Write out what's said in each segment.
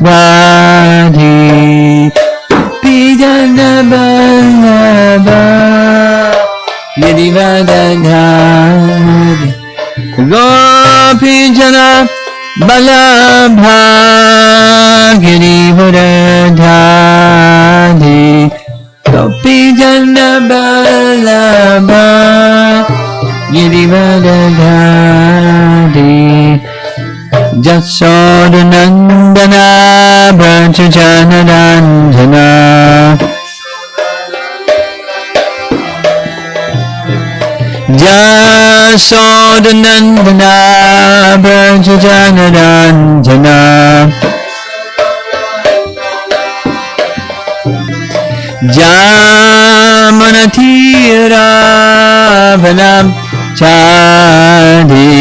Radhe Pijana Ballabha Girivardhari Gopijana Ballabha Girivardhari Gopijana Ballabha Girivardhari Jasodanandana Brajajanaranjana Jasodanandana Brajajanaranjana Jamanatira Vanam Chadi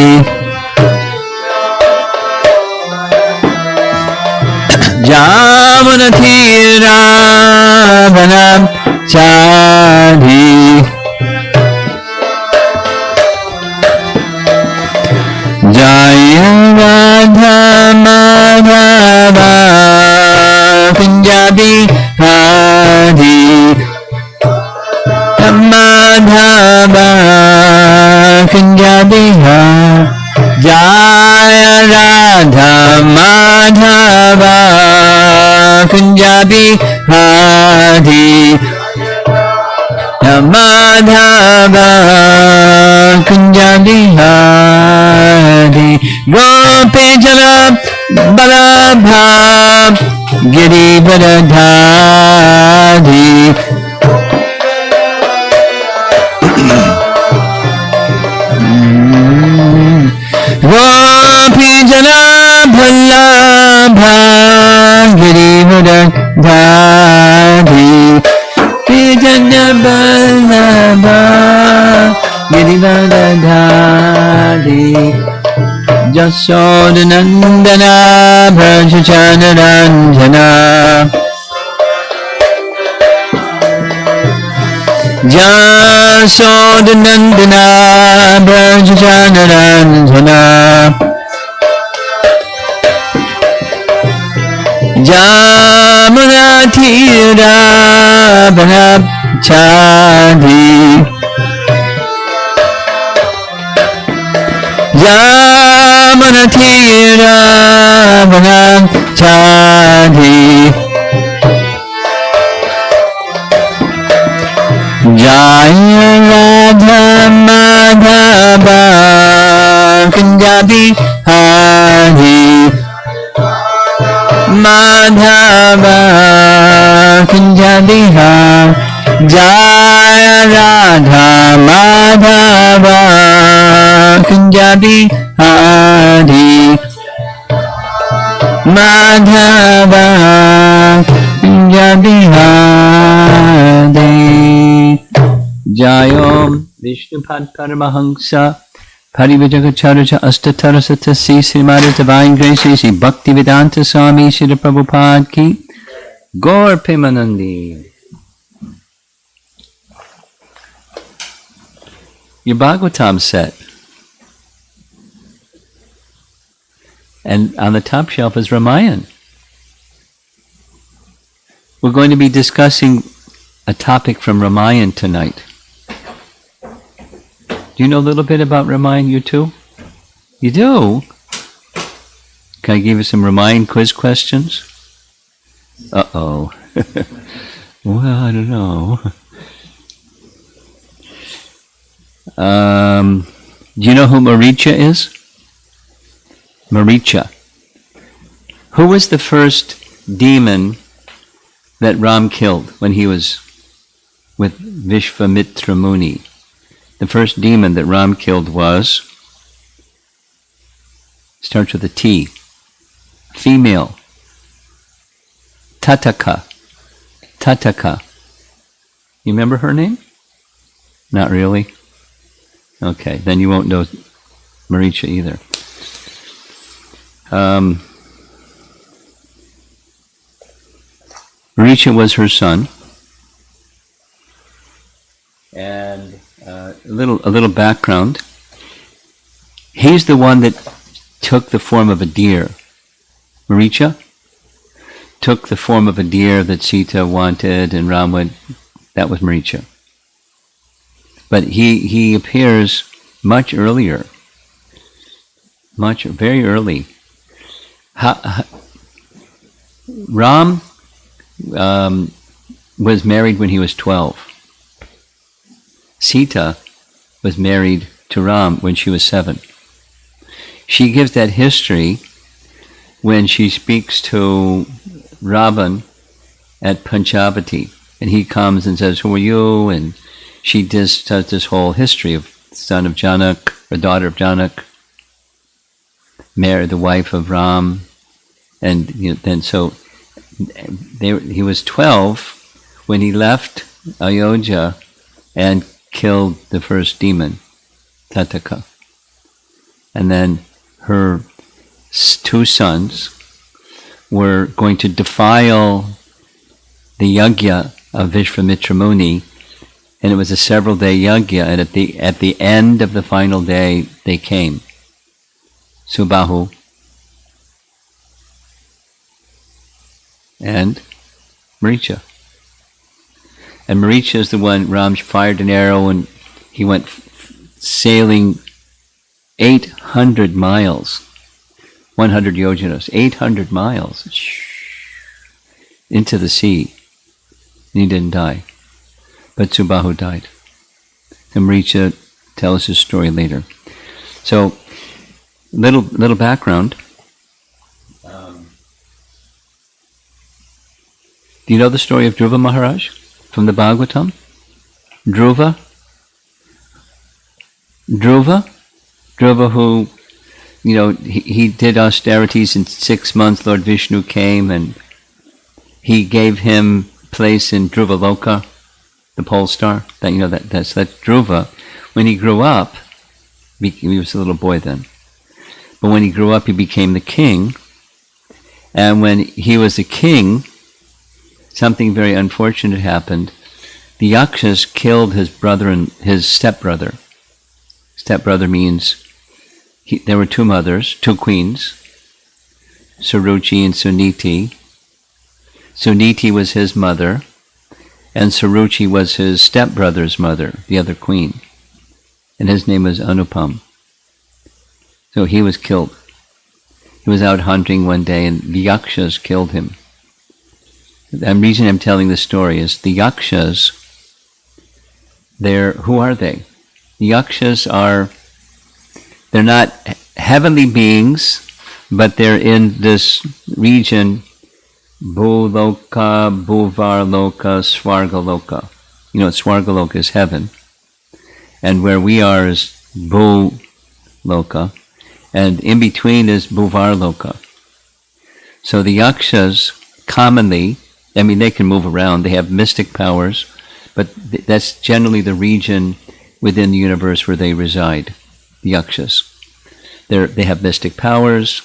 Jamanatira Vanam Chadi Jaya Radha Madhava Punjabi Hadi Madhava Punjabi Hadi Jaya Radha Madhava Punjabi Hadi Madhava Punjabi Hadi Gopijana Ballabha Girivardhari Gopijana Ballabha Girivardhari Pijana Ballabha Girivardhari Jasodanandana Brajajanaranjana Jasodanandana Brajajanaranjana Jamanatira Vanapchadi Jamanatira Vanapchadi Jaya Radha Madhava Punjabi Hadi Madhava Punjabi Hadi Jaya Radha Madhava Punjabi Hadi Madhava Punjabi Hadi Jayom Vishnupad Paramahansa Parivajagacharya Astatarasata Srimati Divine Grace Sri Bhaktivedanta Swami Srila Prabhupada Ki Gaur Premanandi. Your Bhagavatam set. And on the top shelf is Ramayana. We're going to be discussing a topic from Ramayana tonight. Do you know a little bit about Ramayana, you two? You do? Can I give you some Ramayana quiz questions? Uh-oh. Well, I don't know. Do you know who Maricha is? Maricha. Who was the first demon that Ram killed when he was with Vishvamitra Muni? The first demon that Ram killed was, starts with a T, female, Tataka. Tataka. You remember her name? Not really? Okay, then you won't know Maricha either. Maricha was her son. And a little background. He's the one that took the form of a deer. Maricha? took the form of a deer that Sita wanted, and Ram went, that was Maricha. But he appears much earlier, very early. Ram was married when he was 12. Sita was married to Ram when she was 7. She gives that history when she speaks to Ravan at Panchavati, and he comes and says, "Who are you?" And she does this whole history of son of Janak, or daughter of Janak, married the wife of Ram, and then so he was 12 when he left Ayodhya and killed the first demon, Tataka. And then her 2 sons were going to defile the yajna of Vishvamitra Muni, and it was a several-day yajna, and at the end of the final day, they came. Subahu and Maricha. And Maricha is the one, Ram fired an arrow, and he went sailing 800 miles, 100 yojanas, 800 miles into the sea. And he didn't die. But Subahu died. And Maricha tells his story later. So, little background. Do you know the story of Dhruva Maharaj from the Bhagavatam? Dhruva who, he did austerities in 6 months. Lord Vishnu came and he gave him place in Dhruva Loka, the pole star. That's Dhruva. When he grew up, he was a little boy then. But when he grew up, he became the king. And when he was the king, something very unfortunate happened. The Yakshas killed his brother and his stepbrother. Stepbrother means there were 2 mothers, 2 queens, Suruchi and Suniti. Suniti was his mother, and Suruchi was his stepbrother's mother, the other queen. And his name was Anupam. So he was killed. He was out hunting one day, and the Yakshas killed him. The reason I'm telling this story is the Yakshas, who are they? The Yakshas they're not heavenly beings, but they're in this region, Bhuloka, Bhuvarloka, Swargaloka. Swargaloka is heaven. And where we are is Bhuloka. And in between is Bhuvarloka. So the Yakshas commonly, they can move around, they have mystic powers, but that's generally the region within the universe where they reside, the Yakshas. They have mystic powers,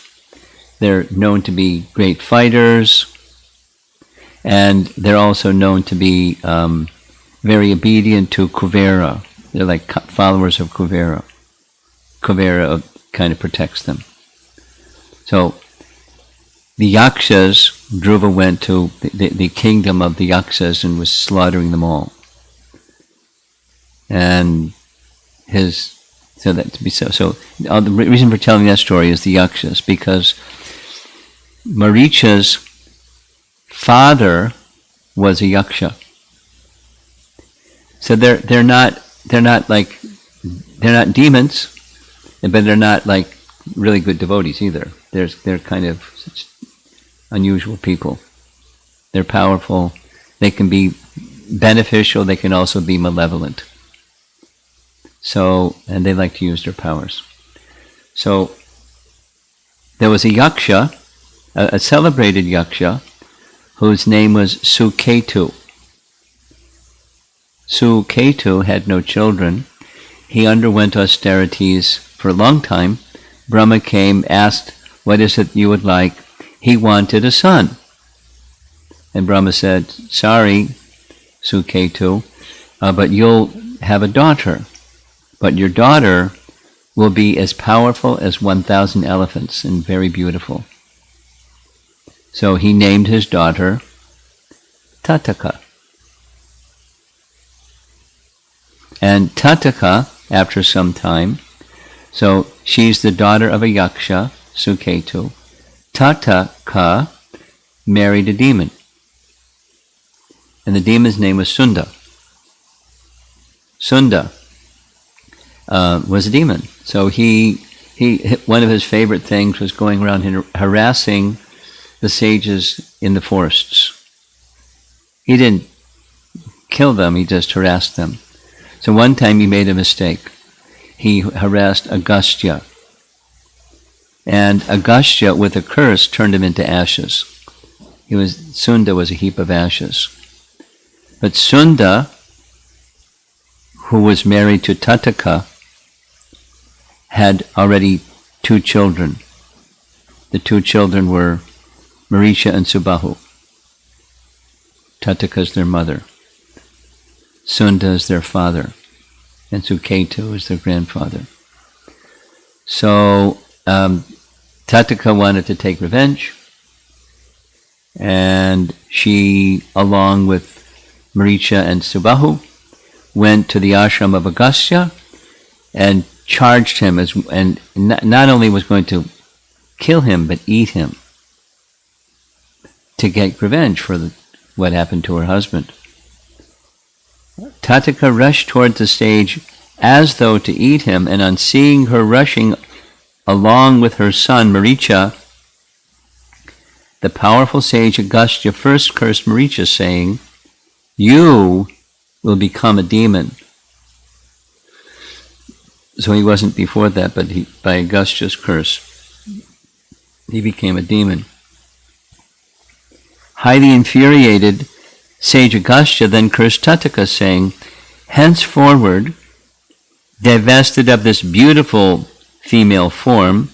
they're known to be great fighters, and they're also known to be very obedient to Kuvera. They're like followers of Kuvera. Kuvera kind of protects them. So the Yakshas, Dhruva went to the kingdom of the Yakshas and was slaughtering them all. And the reason for telling that story is the Yakshas, because Maricha's father was a Yaksha. So they're not demons, but they're not like really good devotees either. They're kind of such unusual people. They're powerful. They can be beneficial. They can also be malevolent. So, and they like to use their powers. So, there was a Yaksha, a celebrated Yaksha, whose name was Suketu. Suketu had no children. He underwent austerities for a long time. Brahma came, asked, "What is it you would like?" He wanted a son. And Brahma said, "Sorry, Suketu, but you'll have a daughter. But your daughter will be as powerful as 1,000 elephants and very beautiful." So he named his daughter Tataka. And Tataka, after some time, so she's the daughter of a yaksha, Suketu. Tataka married a demon. And the demon's name was Sunda. Sunda was a demon. So he one of his favorite things was going around and harassing the sages in the forests. He didn't kill them, he just harassed them. So one time he made a mistake. He harassed Agastya. And Agastya, with a curse, turned him into ashes. Sunda was a heap of ashes. But Sunda, who was married to Tataka, had already 2 children. The 2 children were Maricha and Subahu. Tataka's their mother. Sunda is their father. And Suketu is their grandfather. So Tataka wanted to take revenge. And she, along with Maricha and Subahu, went to the ashram of Agastya and charged him and not only was going to kill him but eat him to get revenge for what happened to her husband. Tataka rushed toward the stage as though to eat him, and on seeing her rushing along with her son Maricha, the powerful sage Agastya first cursed Maricha, saying, "You will become a demon." So he wasn't before that, but by Agastya's curse, he became a demon. Highly infuriated, sage Agastya then cursed Tataka, saying, "Henceforward, divested of this beautiful female form,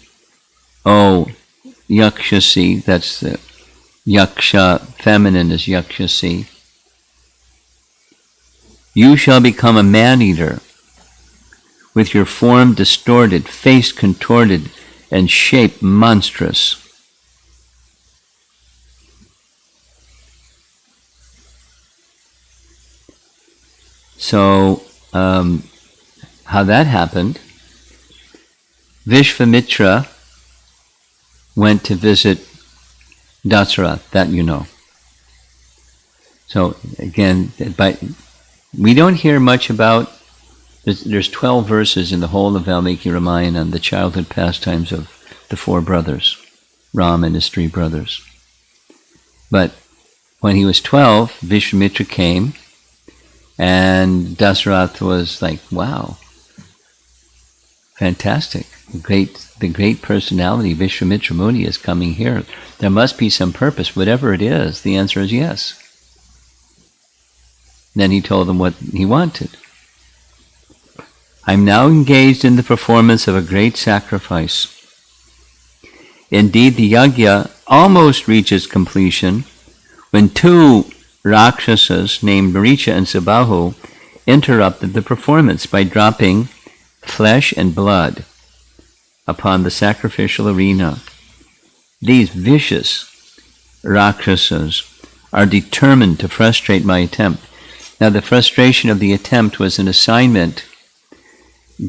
O Yakshasi," that's the Yaksha, feminine is Yakshasi, "you shall become a man-eater, with your form distorted, face contorted, and shape monstrous." So, how that happened, Vishvamitra went to visit Dasarath, that you know. So, again, we don't hear much about, there's 12 verses in the whole of Valmiki Ramayana on the childhood pastimes of the 4 brothers, Ram and his 3 brothers. But when he was 12, Vishvamitra came, and Dasarath was like, wow, fantastic. The great personality, Vishvamitra Muni, is coming here. There must be some purpose, whatever it is. The answer is yes. Then he told them what he wanted. "I'm now engaged in the performance of a great sacrifice. Indeed, the yajna almost reaches completion when 2 Rakshasas named Maricha and Subahu interrupted the performance by dropping flesh and blood upon the sacrificial arena. These vicious Rakshasas are determined to frustrate my attempt." Now, the frustration of the attempt was an assignment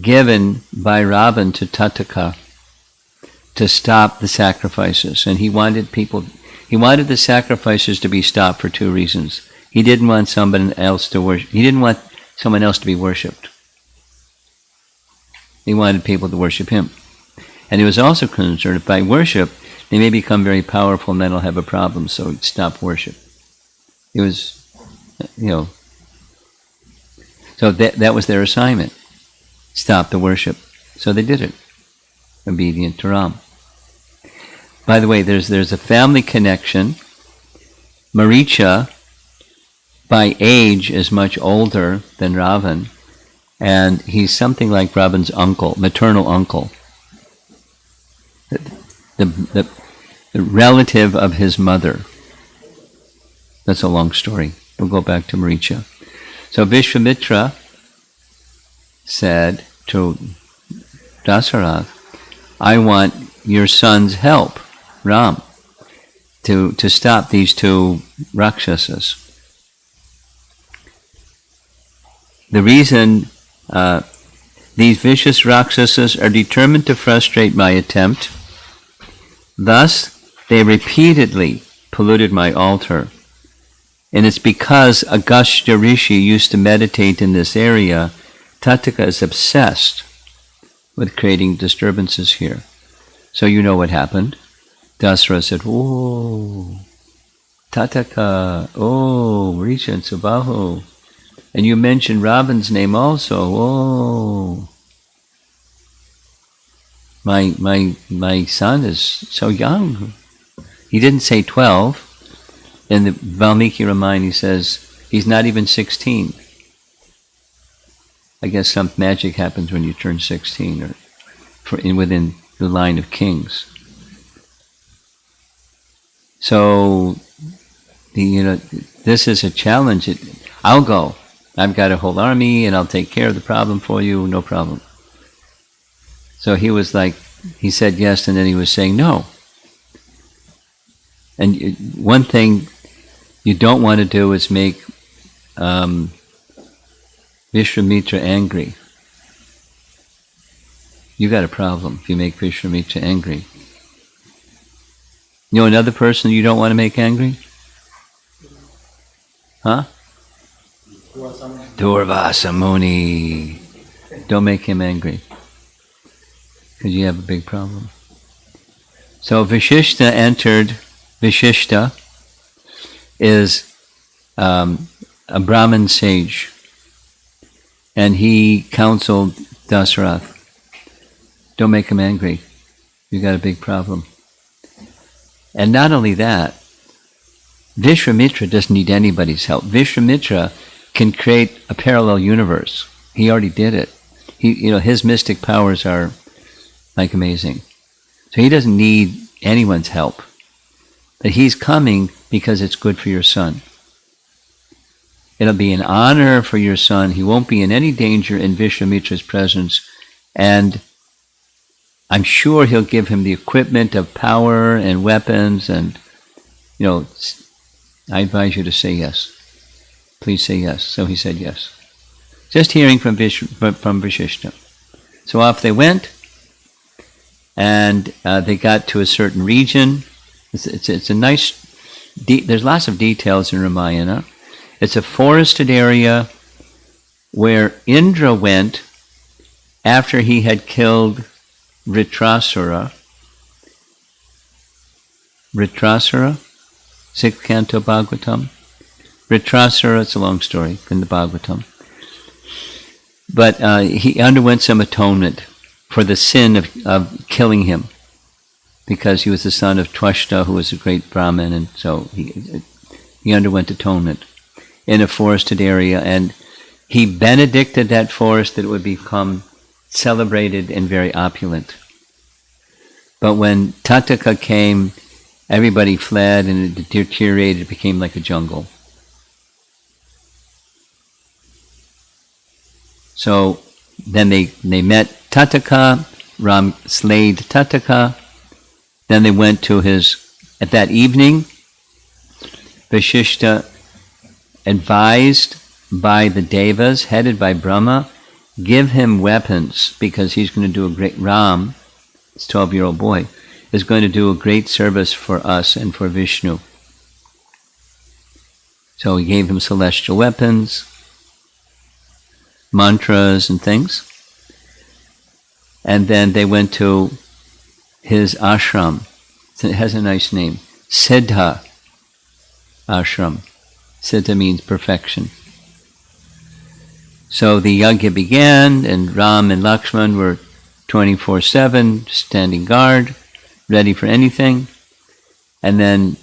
given by Ravan to Tataka to stop the sacrifices, and he wanted the sacrifices to be stopped for 2 reasons. He didn't want someone else to worship. He didn't want someone else to be worshipped. He wanted people to worship him. And he was also concerned if by worship they may become very powerful and then they'll have a problem, so he'd stop worship. It was, so that was their assignment. Stop the worship. So they did it, obedient to Ram. By the way, there's a family connection. Maricha, by age, is much older than Ravan, and he's something like Ravan's uncle, maternal uncle. The relative of his mother. That's a long story. We'll go back to Maricha. So Vishvamitra said to Dasarath, "I want your son's help, Ram, to stop these two Rakshasas. The reason these vicious Rakshasas are determined to frustrate my attempt. Thus, they repeatedly polluted my altar. And it's because Agastya Rishi used to meditate in this area. Tattaka is obsessed with creating disturbances here. So you know what happened. Dasara said, "Oh, Tattaka, oh, Maricha and Subahu. And you mentioned Ravan's name also. Oh, my son is so young." He didn't say 12. In the Valmiki Ramayana, he says he's not even 16. I guess some magic happens when you turn 16, or within the line of kings. So, this is a challenge. I'll go. I've got a whole army, and I'll take care of the problem for you. No problem. So he was like, he said yes, and then he was saying no. And one thing you don't want to do is make Vishwamitra angry. You got a problem if you make Vishwamitra angry. You know another person you don't want to make angry? Huh? Durvasa Muni. Don't make him angry, because you have a big problem. So Vishishta entered. Vishishta is a Brahmin sage, and he counseled Dasarath, don't make him angry. You got a big problem. And not only that, Vishwamitra doesn't need anybody's help. Vishwamitra can create a parallel universe. He already did it. His mystic powers are like amazing. So he doesn't need anyone's help. But he's coming because it's good for your son. It'll be an honor for your son. He won't be in any danger in Vishwamitra's presence. And I'm sure he'll give him the equipment of power and weapons. And, I advise you to say yes. Please say yes. So he said yes. Just hearing from Vishishta. So off they went. And they got to a certain region. It's a nice, there's lots of details in Ramayana. It's a forested area where Indra went after he had killed Vritrasura. Vritrasura, 6th canto Bhagavatam. Vritrasura, it's a long story in the Bhagavatam. But he underwent some atonement for the sin of killing him, because he was the son of Twashta, who was a great Brahmin, and so he underwent atonement in a forested area, and he benedicted that forest that it would become celebrated and very opulent. But when Tattaka came, everybody fled, and it deteriorated, it became like a jungle. So then they met Tattaka, Ram slayed Tattaka. Then they went to at that evening, Vashishta, advised by the Devas, headed by Brahma, give him weapons, because he's going to do a great, Ram, this 12-year-old boy, is going to do a great service for us and for Vishnu. So he gave him celestial weapons, mantras and things. And then they went to his ashram. It has a nice name. Siddha ashram. Siddha means perfection. So the yajna began, and Ram and Lakshman were 24/7, standing guard, ready for anything. And then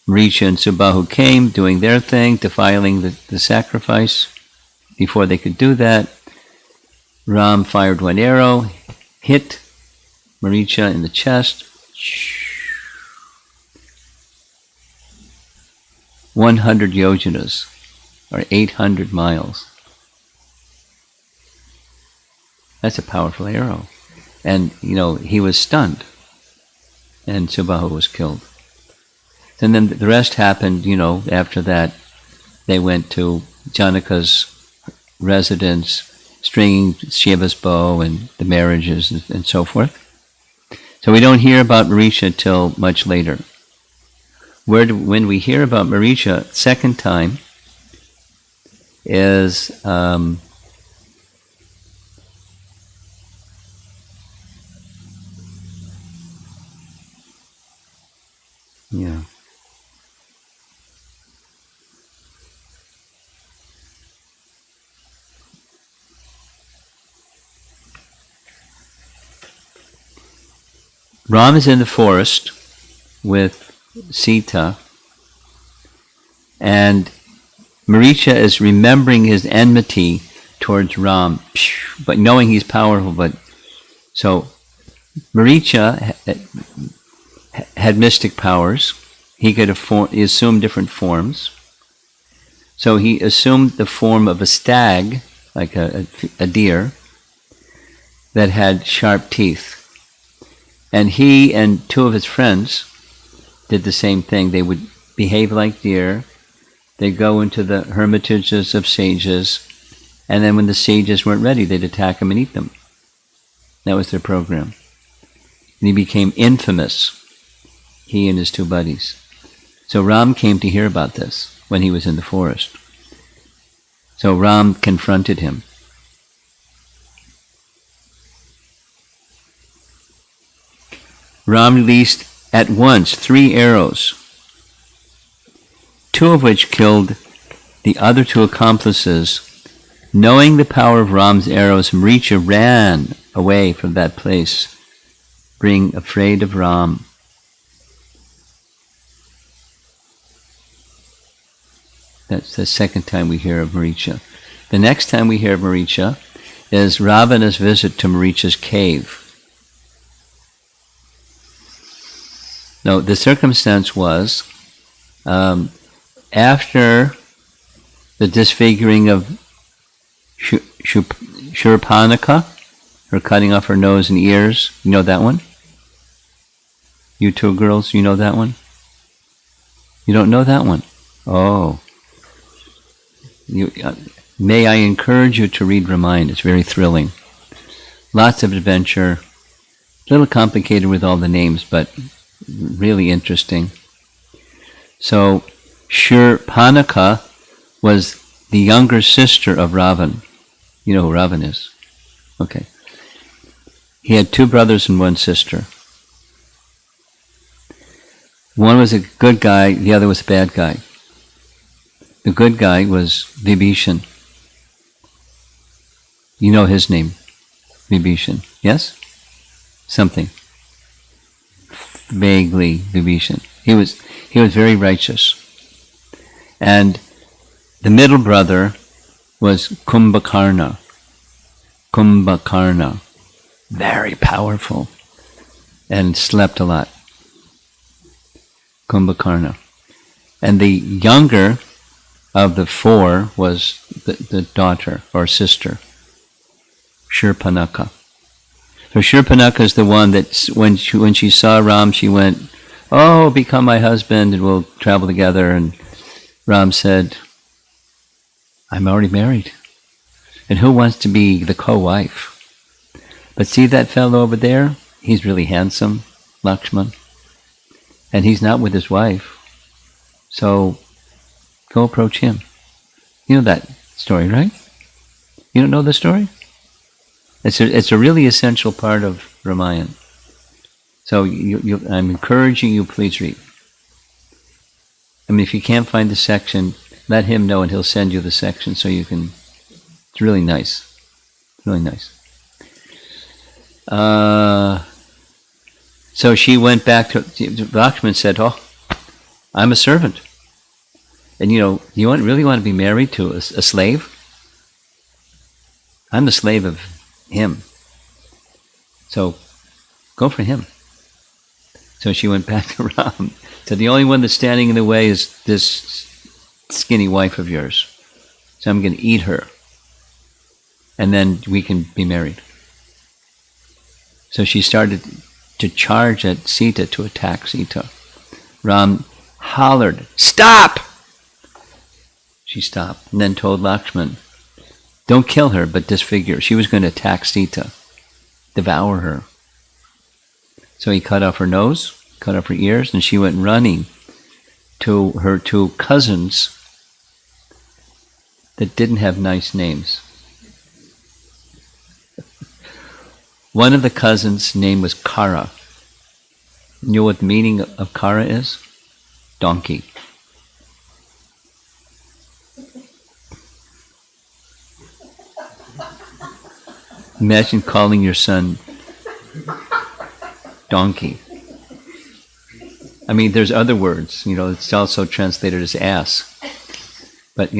Maricha and Subahu came, doing their thing, defiling the sacrifice. Before they could do that, Ram fired one arrow, hit Maricha in the chest. 100 yojanas, or 800 miles. That's a powerful arrow. And, he was stunned. And Subahu was killed. And then the rest happened, after that. They went to Janaka's residence, stringing Shiva's bow and the marriages and so forth. So we don't hear about Maricha till much later. When we hear about Maricha second time is yeah. Ram is in the forest with Sita, and Maricha is remembering his enmity towards Ram, but knowing he's powerful. But so Maricha had mystic powers. He could assume different forms. So he assumed the form of a stag, like a deer, that had sharp teeth. And he and two of his friends did the same thing. They would behave like deer. They'd go into the hermitages of sages, and then when the sages weren't ready, they'd attack them and eat them. That was their program. And he became infamous, he and his two buddies. So Ram came to hear about this when he was in the forest. So Ram confronted him. Ram released at once 3 arrows, 2 of which killed the other 2 accomplices. Knowing the power of Ram's arrows, Maricha ran away from that place, being afraid of Ram. That's the second time we hear of Maricha. The next time we hear of Maricha is Ravana's visit to Maricha's cave. Now, the circumstance was, after the disfiguring of Shurpanaka, her cutting off her nose and ears, you know that one? You 2 girls, you know that one? You don't know that one? Oh. May I encourage you to read Ramayana. It's very thrilling. Lots of adventure. A little complicated with all the names, but really interesting. So, Shurpanaka was the younger sister of Ravan. You know who Ravan is? Okay. He had 2 brothers and 1 sister. One was a good guy, the other was a bad guy. The good guy was Vibhishan. You know his name, Vibhishan. Yes? Something. Vaguely Vibhishan. He was very righteous. And the middle brother was Kumbhakarna. Kumbhakarna. Very powerful. And slept a lot. Kumbhakarna. And the younger of the 4 was the daughter or sister, Shurpanaka. So Shurpanaka is the one that when she saw Ram, she went, "Oh, become my husband and we'll travel together." And Ram said, "I'm already married. And who wants to be the co-wife? But see that fellow over there? He's really handsome, Lakshman. And he's not with his wife. So go approach him." You know that story, right? You don't know the story? It's a really essential part of Ramayana. So I'm encouraging you, please read. I mean, if you can't find the section, let him know and he'll send you the section so you can. It's really nice. Really nice. So she went back to, Lakshman said, "Oh, I'm a servant. And you really want to be married to a slave? I'm the slave of him. So go for him." So she went back to Ram. So the only one that's standing in the way is this skinny wife of yours. So I'm going to eat her. And then we can be married. So she started to charge at Sita to attack Sita. Ram hollered, "Stop!" She stopped and then told Lakshman, "Don't kill her, but disfigure her." She was going to attack Sita, devour her. So he cut off her nose, cut off her ears, and she went running to her two cousins that didn't have nice names. One of the cousins' name was Kara. You know what the meaning of Kara is? Donkey. Imagine calling your son donkey. I mean, there's other words, it's also translated as ass. But,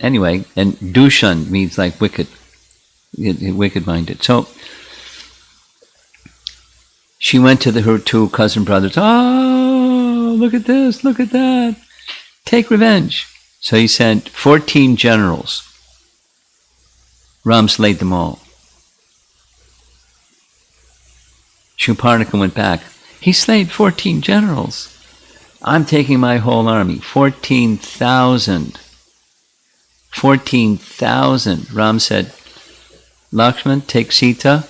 anyway, and Dushan means like wicked, wicked-minded. So, she went to her two cousin brothers. "Oh, look at this, look at that. Take revenge." So he sent 14 generals. Ram slayed them all. Shurparnika went back. "He slayed 14 generals. I'm taking my whole army." 14,000. 14,000. Ram said, "Lakshman, take Sita,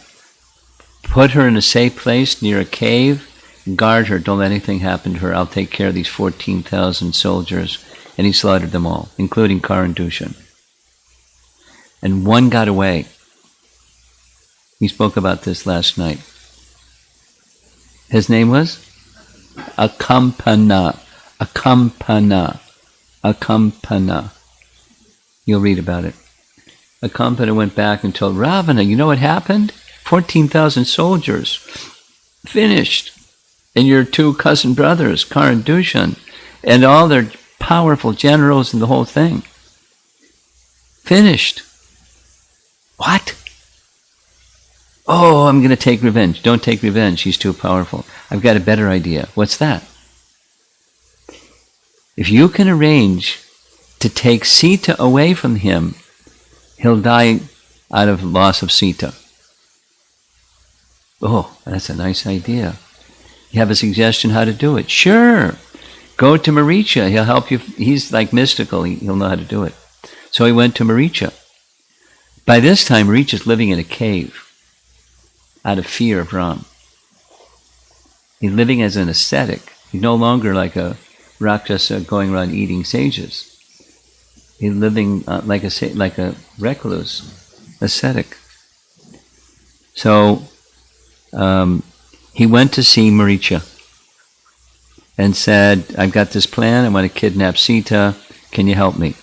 put her in a safe place near a cave, guard her, don't let anything happen to her. I'll take care of these 14,000 soldiers." And he slaughtered them all, including Kara and Dushan. And one got away. We spoke about this last night. His name was Akampana. Akampana. Akampana. You'll read about it. Akampana went back and told Ravana, "You know what happened? 14,000 soldiers finished. And your two cousin brothers, Kara and Dushan, and all their powerful generals and the whole thing. Finished." "What?" "Oh, I'm going to take revenge." "Don't take revenge. She's too powerful. I've got a better idea." "What's that?" "If you can arrange to take Sita away from him, he'll die out of loss of Sita." "Oh, that's a nice idea. You have a suggestion how to do it?" "Sure. Go to Maricha. He'll help you. He's like mystical. He'll know how to do it." So he went to Maricha. By this time, Maricha's living in a cave out of fear of Ram. He's living as an ascetic. He's no longer like a Rakshasa going around eating sages. He's living like a recluse, ascetic. So he went to see Maricha and said, "I've got this plan. I want to kidnap Sita. Can you help me?"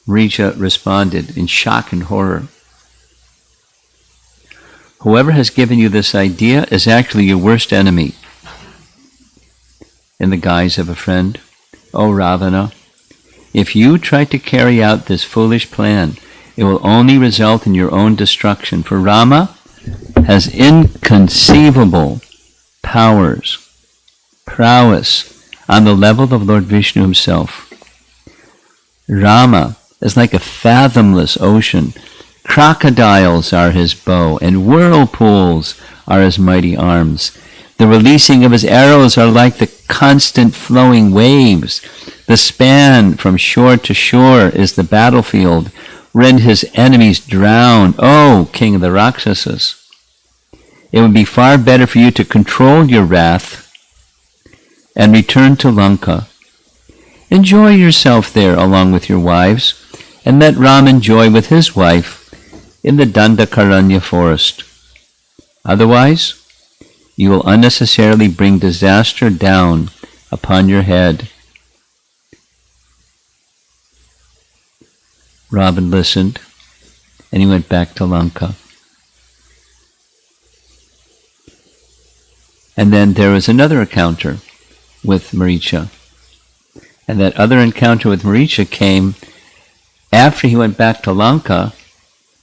Maricha responded in shock and horror, "Whoever has given you this idea is actually your worst enemy," in the guise of a friend. "O Ravana, if you try to carry out this foolish plan, it will only result in your own destruction, for Rama has inconceivable powers, prowess, on the level of Lord Vishnu himself. Rama is like a fathomless ocean. Crocodiles are his bow, and whirlpools are his mighty arms. The releasing of his arrows are like the constant flowing waves. The span from shore to shore is the battlefield, wherein his enemies drown. O king of the Rakshasas, it would be far better for you to control your wrath and return to Lanka. Enjoy yourself there along with your wives, and let Ram enjoy with his wife in the Dandakaranya forest. Otherwise, you will unnecessarily bring disaster down upon your head." Ravan listened, and he went back to Lanka. And then there was another encounter with Maricha. And that other encounter with Maricha came after he went back to Lanka.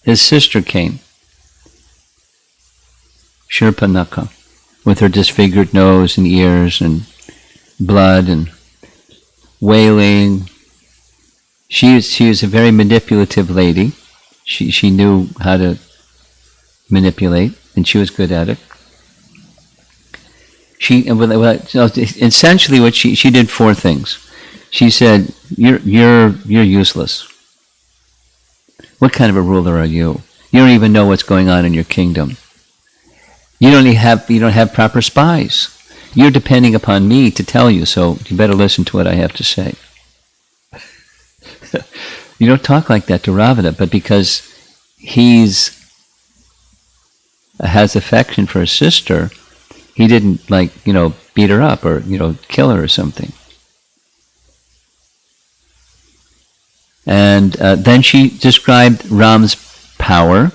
His sister came, Shurparnika, with her disfigured nose and ears and blood and wailing. She was a very manipulative lady. She knew how to manipulate, and she was good at it. Essentially what she did four things. She said, you're useless. What kind of a ruler are you? You don't even know what's going on in your kingdom. You don't have proper spies. You're depending upon me to tell you, so you better listen to what I have to say. You don't talk like that to Ravana, but because has affection for his sister, he didn't beat her up or kill her or something. And then she described Ram's power,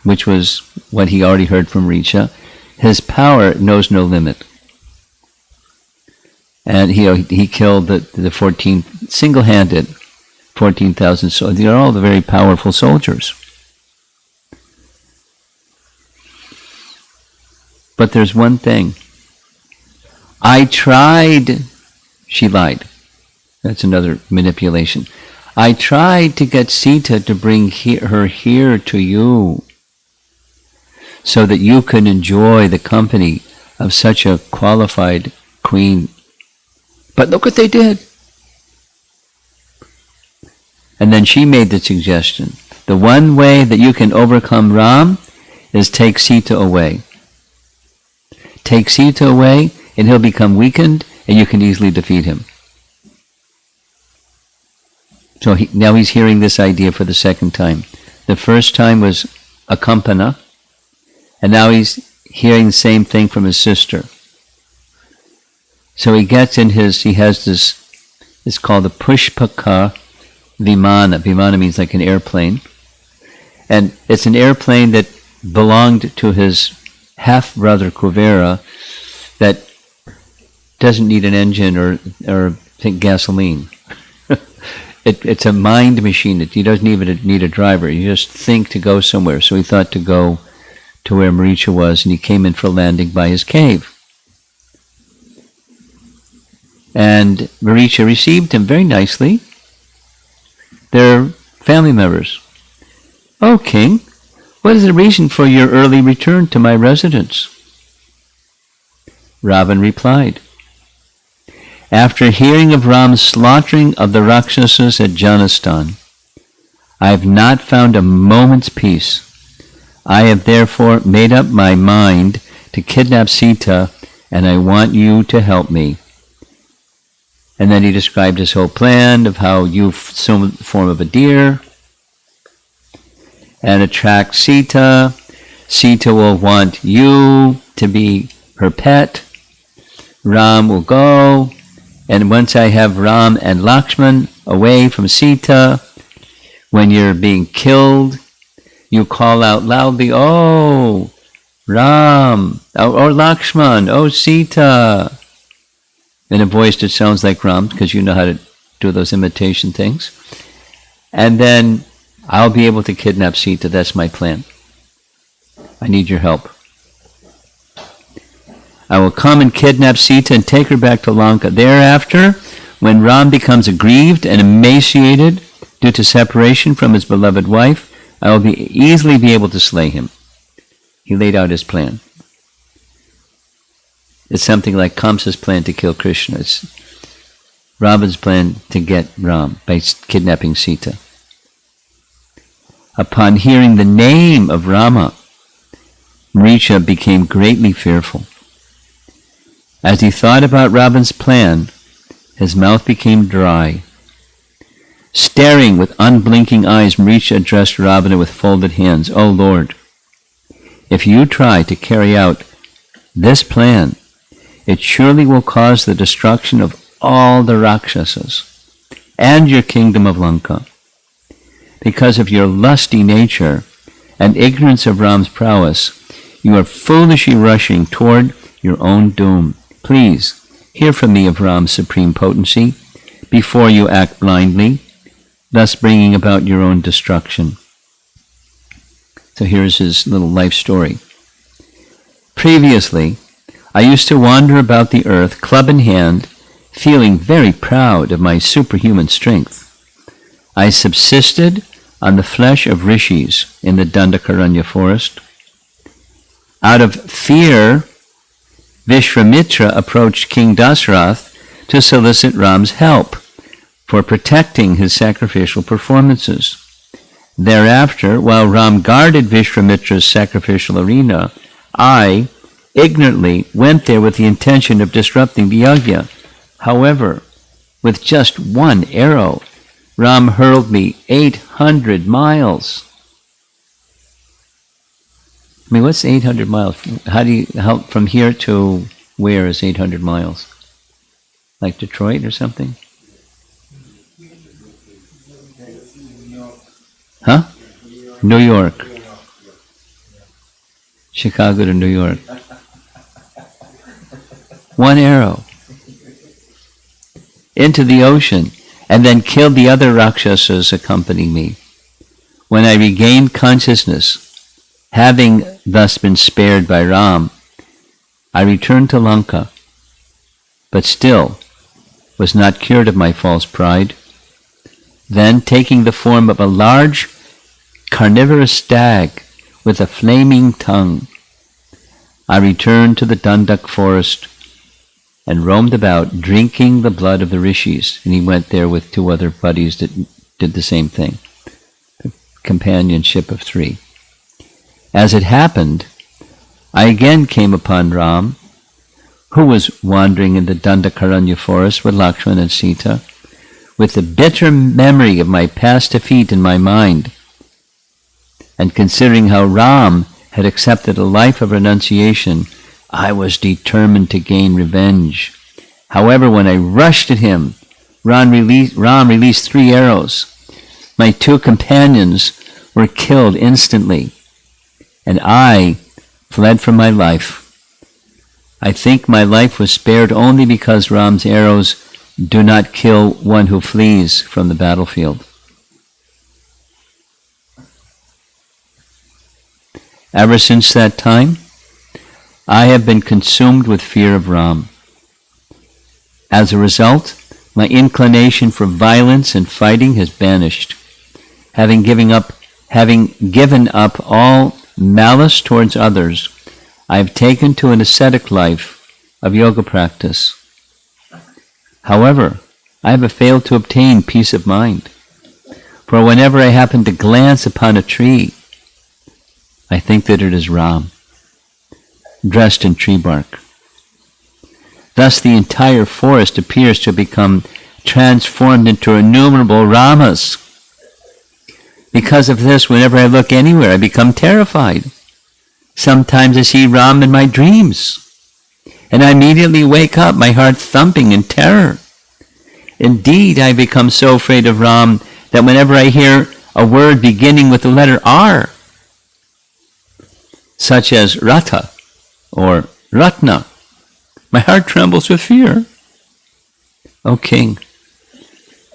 which was what he already heard from Maricha. His power knows no limit. And he killed the 14, single-handed, 14,000 soldiers. They're all the very powerful soldiers. But there's one thing. She lied. That's another manipulation. I tried to get Sita to bring her here to you so that you could enjoy the company of such a qualified queen. But look what they did. And then she made the suggestion. The one way that you can overcome Ram is take Sita away. Take Sita away and he'll become weakened and you can easily defeat him. So now he's hearing this idea for the second time. The first time was Akampana, and now he's hearing the same thing from his sister. So he has this, it's called the Pushpaka Vimana. Vimana means like an airplane. And it's an airplane that belonged to his half-brother Kuvera that doesn't need an engine or gasoline. It's a mind machine. He doesn't even need a driver. You just think to go somewhere. So he thought to go to where Maricha was, and he came in for landing by his cave. And Maricha received him very nicely. They're family members. "Oh, King, what is the reason for your early return to my residence?" Ravan replied, "After hearing of Ram's slaughtering of the Rakshasas at Janastan, I have not found a moment's peace. I have therefore made up my mind to kidnap Sita, and I want you to help me." And then he described his whole plan of how you assume the form of a deer and attract Sita. Sita will want you to be her pet. Ram will go. And once I have Ram and Lakshman away from Sita, when you're being killed, you call out loudly, "Oh, Ram," or "Lakshman," "Oh, Sita," in a voice that sounds like Ram, because you know how to do those imitation things. And then I'll be able to kidnap Sita. That's my plan. I need your help. I will come and kidnap Sita and take her back to Lanka. Thereafter, when Ram becomes aggrieved and emaciated due to separation from his beloved wife, I will easily be able to slay him. He laid out his plan. It's something like Kamsa's plan to kill Krishna. It's Ravan's plan to get Ram by kidnapping Sita. Upon hearing the name of Rama, Maricha became greatly fearful. As he thought about Ravan's plan, his mouth became dry. Staring with unblinking eyes, Maricha addressed Ravana with folded hands. "O Lord, if you try to carry out this plan, it surely will cause the destruction of all the Rakshasas and your kingdom of Lanka. Because of your lusty nature and ignorance of Ram's prowess, you are foolishly rushing toward your own doom. Please, hear from me of Ram's supreme potency before you act blindly, thus bringing about your own destruction." So here's his little life story. "Previously, I used to wander about the earth, club in hand, feeling very proud of my superhuman strength. I subsisted on the flesh of rishis in the Dandakaranya forest. Out of fear Vishwamitra approached King Dasarath to solicit Ram's help for protecting his sacrificial performances. Thereafter, while Ram guarded Vishwamitra's sacrificial arena, I ignorantly went there with the intention of disrupting the yajna. However, with just one arrow, Ram hurled me 800 miles. I mean, what's 800 miles? How from here to where is 800 miles? Like Detroit or something? Huh? New York. Chicago to New York. One arrow into the ocean, and then killed the other Rakshasas accompanying me. When I regained consciousness, having thus been spared by Ram, I returned to Lanka, but still was not cured of my false pride. Then, taking the form of a large carnivorous stag with a flaming tongue, I returned to the Dandak forest and roamed about drinking the blood of the rishis. And he went there with two other buddies that did the same thing. The companionship of three. As it happened, I again came upon Ram, who was wandering in the Dandakaranya forest with Lakshmana and Sita, with the bitter memory of my past defeat in my mind, and considering how Ram had accepted a life of renunciation, I was determined to gain revenge. However, when I rushed at him, Ram released 3 arrows. My 2 companions were killed instantly, and I fled for my life. I think my life was spared only because Ram's arrows do not kill one who flees from the battlefield. Ever since that time, I have been consumed with fear of Ram. As a result, my inclination for violence and fighting has vanished. Having given up all malice towards others, I have taken to an ascetic life of yoga practice. However, I have failed to obtain peace of mind, for whenever I happen to glance upon a tree, I think that it is Ram, dressed in tree bark. Thus the entire forest appears to have become transformed into innumerable Ramas. Because of this, whenever I look anywhere, I become terrified. Sometimes I see Ram in my dreams, and I immediately wake up, my heart thumping in terror. Indeed, I become so afraid of Ram that whenever I hear a word beginning with the letter R, such as Ratha or Ratna, my heart trembles with fear. O King,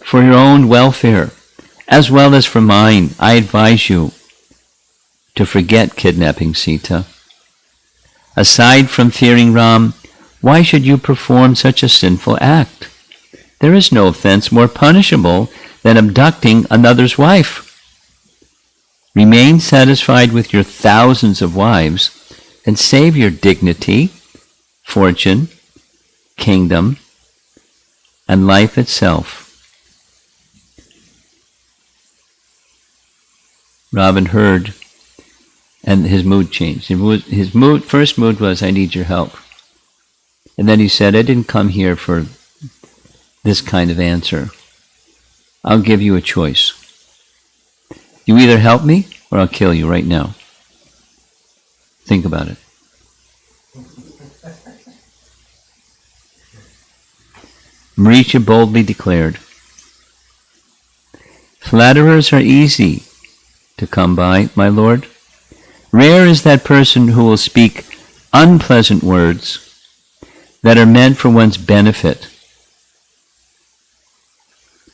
for your own welfare, as well as for mine, I advise you to forget kidnapping Sita. Aside from fearing Ram, why should you perform such a sinful act? There is no offense more punishable than abducting another's wife. Remain satisfied with your thousands of wives and save your dignity, fortune, kingdom, and life itself. Ravan heard, and his mood changed. His first mood was, I need your help. And then he said, I didn't come here for this kind of answer. I'll give you a choice. You either help me or I'll kill you right now. Think about it. Maricha boldly declared, flatterers are easy to come by, my lord. Rare is that person who will speak unpleasant words that are meant for one's benefit.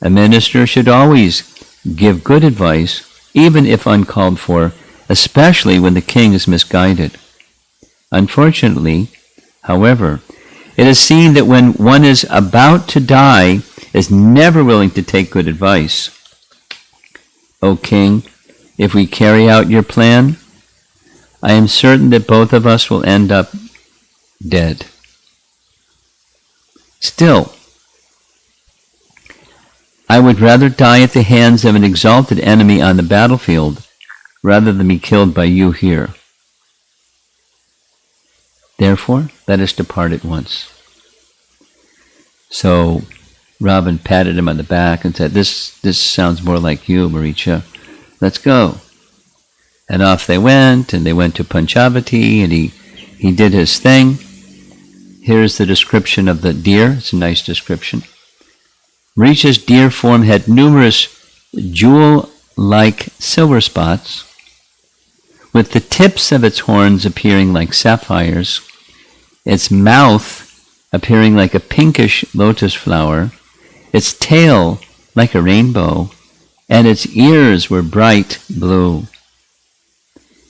A minister should always give good advice, even if uncalled for, especially when the king is misguided. Unfortunately, however, it is seen that when one is about to die, is never willing to take good advice. O king, if we carry out your plan, I am certain that both of us will end up dead. Still, I would rather die at the hands of an exalted enemy on the battlefield rather than be killed by you here. Therefore, let us depart at once. So Ravan patted him on the back and said, this sounds more like you, Maricha. Let's go. And off they went, and they went to Panchavati, and he did his thing. Here's the description of the deer. It's a nice description. Maricha's deer form had numerous jewel-like silver spots, with the tips of its horns appearing like sapphires, its mouth appearing like a pinkish lotus flower, its tail like a rainbow, and its ears were bright blue.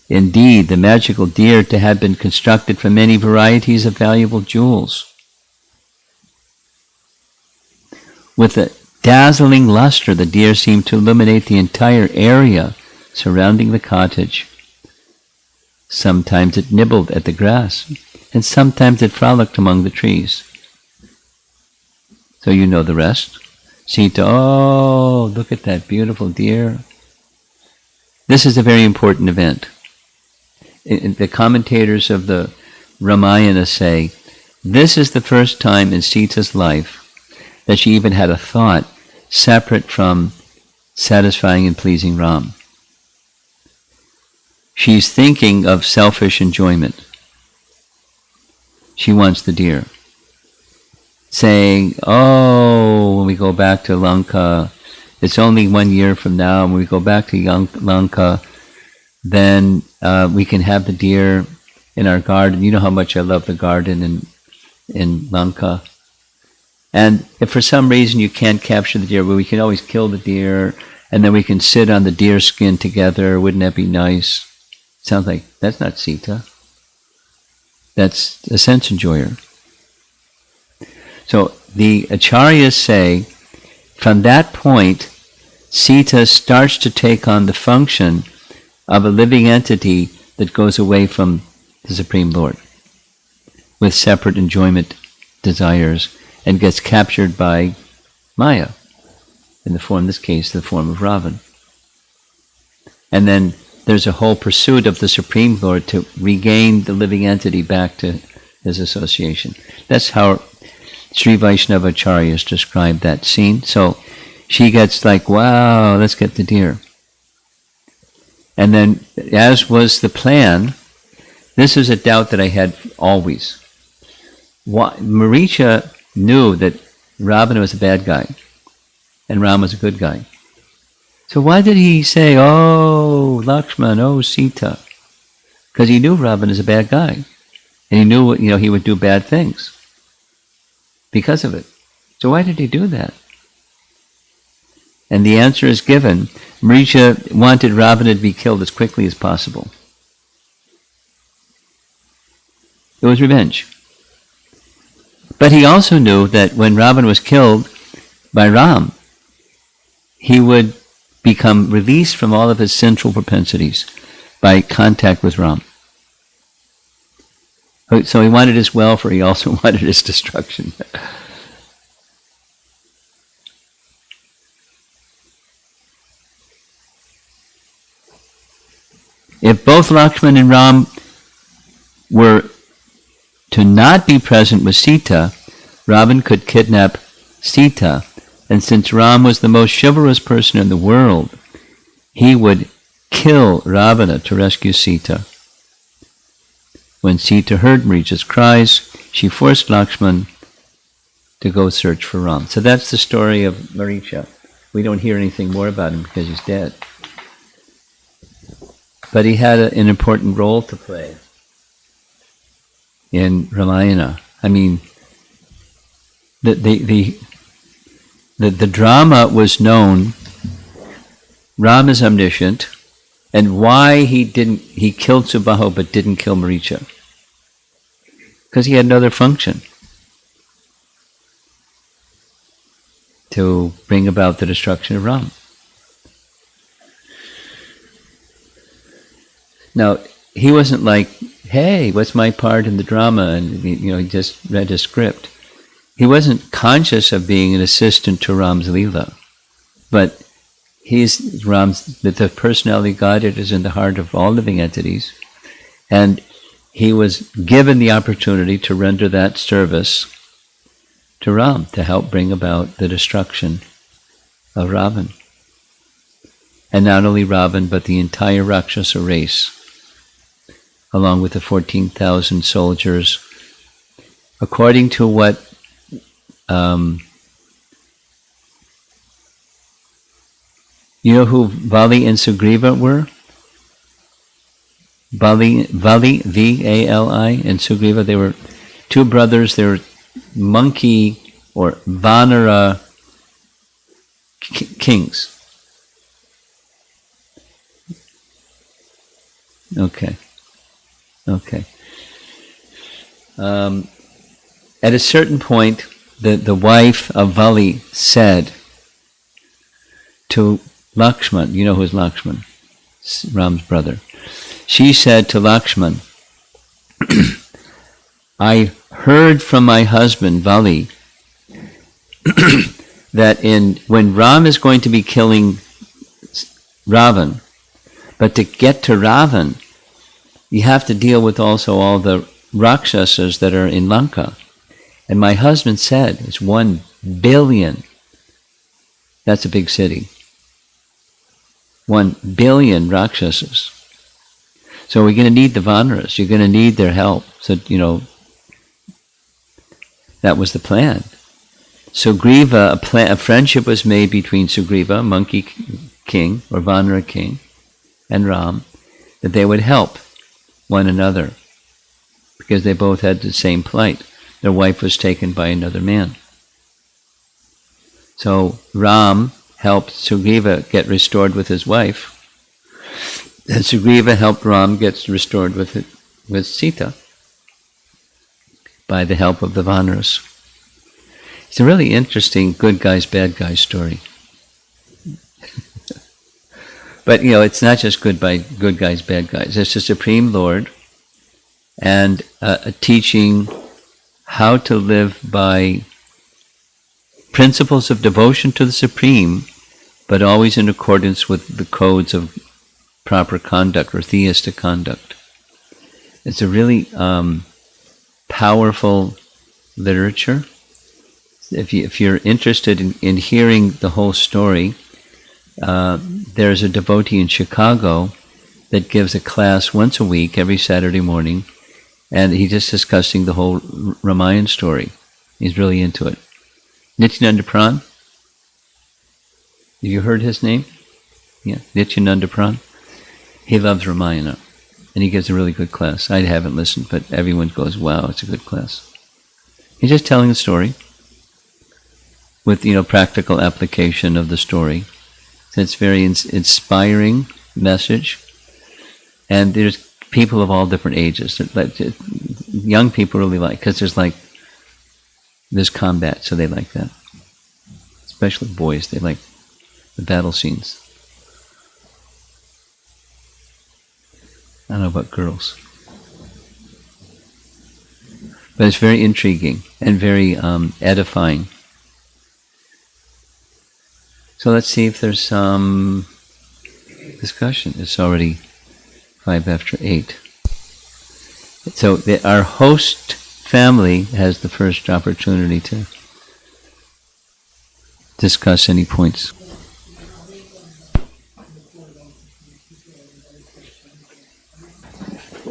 Indeed, the magical deer to have been constructed from many varieties of valuable jewels. With a dazzling luster, the deer seemed to illuminate the entire area surrounding the cottage. Sometimes it nibbled at the grass, and sometimes it frolicked among the trees. So you know the rest. Sita, oh, look at that beautiful deer. This is a very important event. The commentators of the Ramayana say, this is the first time in Sita's life that she even had a thought separate from satisfying and pleasing Ram. She's thinking of selfish enjoyment. She wants the deer. Saying, oh, when we go back to Lanka, it's only 1 year from now, when we go back to Lanka, then we can have the deer in our garden. You know how much I love the garden in Lanka. And if for some reason you can't capture the deer, well, we can always kill the deer, and then we can sit on the deer skin together. Wouldn't that be nice? Sounds like, that's not Sita. That's a sense enjoyer. So the acharyas say, from that point, Sita starts to take on the function of a living entity that goes away from the Supreme Lord with separate enjoyment desires and gets captured by Maya, in the form, in this case, the form of Ravan. And then there's a whole pursuit of the Supreme Lord to regain the living entity back to his association. That's how Sri Vaishnava Acharyas described that scene. So she gets like, wow, let's get the deer. And then, as was the plan, this is a doubt that I had always. Maricha knew that Ravana was a bad guy and Ram was a good guy. So why did he say, oh, Lakshman, oh, Sita? Because he knew Ravana is a bad guy. And he knew, he would do bad things because of it. So why did he do that? And the answer is given. Maricha wanted Ravana to be killed as quickly as possible. It was revenge. But he also knew that when Ravana was killed by Ram, he would become released from all of his sinful propensities by contact with Ram. So he wanted his welfare, he also wanted his destruction. If both Lakshman and Ram were to not be present with Sita, Ravan could kidnap Sita, and since Ram was the most chivalrous person in the world, he would kill Ravana to rescue Sita. When Sita heard Maricha's cries, she forced Lakshman to go search for Ram. So that's the story of Maricha. We don't hear anything more about him because he's dead. But he had an important role to play in Ramayana. I mean, the drama was known. Ram is omniscient, and why he killed Subahu but didn't kill Maricha? Because he had another function to bring about the destruction of Ram. Now, he wasn't like, hey, what's my part in the drama? And he just read his script. he wasn't conscious of being an assistant to Ram's Leela, but he's Ram's, the personality guided is in the heart of all living entities, and he was given the opportunity to render that service to Ram, to help bring about the destruction of Ravan. And not only Ravan, but the entire Rakshasa race, along with the 14,000 soldiers. According to what you know who Vali and Sugriva were? Vali, V-A-L-I, and Sugriva, they were two brothers. They were monkey or Vanara kings. Okay. At a certain point, the wife of Vali said to Lakshman, you know who's Lakshman? Ram's brother. She said to Lakshman, I heard from my husband Vali that when Ram is going to be killing Ravan, but to get to Ravan, you have to deal with also all the Rakshasas that are in Lanka. And my husband said, it's 1 billion. That's a big city. 1 billion Rakshasas. So we're going to need the Vanaras. You're going to need their help. So, that was the plan. Sugriva, a friendship was made between Sugriva, monkey king, or Vanara king, and Ram, that they would help one another, because they both had the same plight. Their wife was taken by another man. So Ram helped Sugriva get restored with his wife, and Sugriva helped Ram get restored with Sita by the help of the Vanaras. It's a really interesting good guys, bad guys story. But, it's not just good guys, bad guys. It's the Supreme Lord and teaching how to live by principles of devotion to the Supreme, but always in accordance with the codes of proper conduct or theistic conduct. It's a really powerful literature. If you're interested in hearing the whole story, there's a devotee in Chicago that gives a class once a week, every Saturday morning, and he's just discussing the whole Ramayana story. He's really into it. Nityananda Pran? Have you heard his name? Yeah, Nityananda Pran. He loves Ramayana, and he gives a really good class. I haven't listened, but everyone goes, wow, it's a good class. He's just telling a story with, practical application of the story. So it's very inspiring message. And there's people of all different ages. Young people really like, because there's combat, so they like that. Especially boys, they like the battle scenes. I don't know about girls. But it's very intriguing and very edifying. So let's see if there's some discussion. It's already 8:05. So our host family has the first opportunity to discuss any points.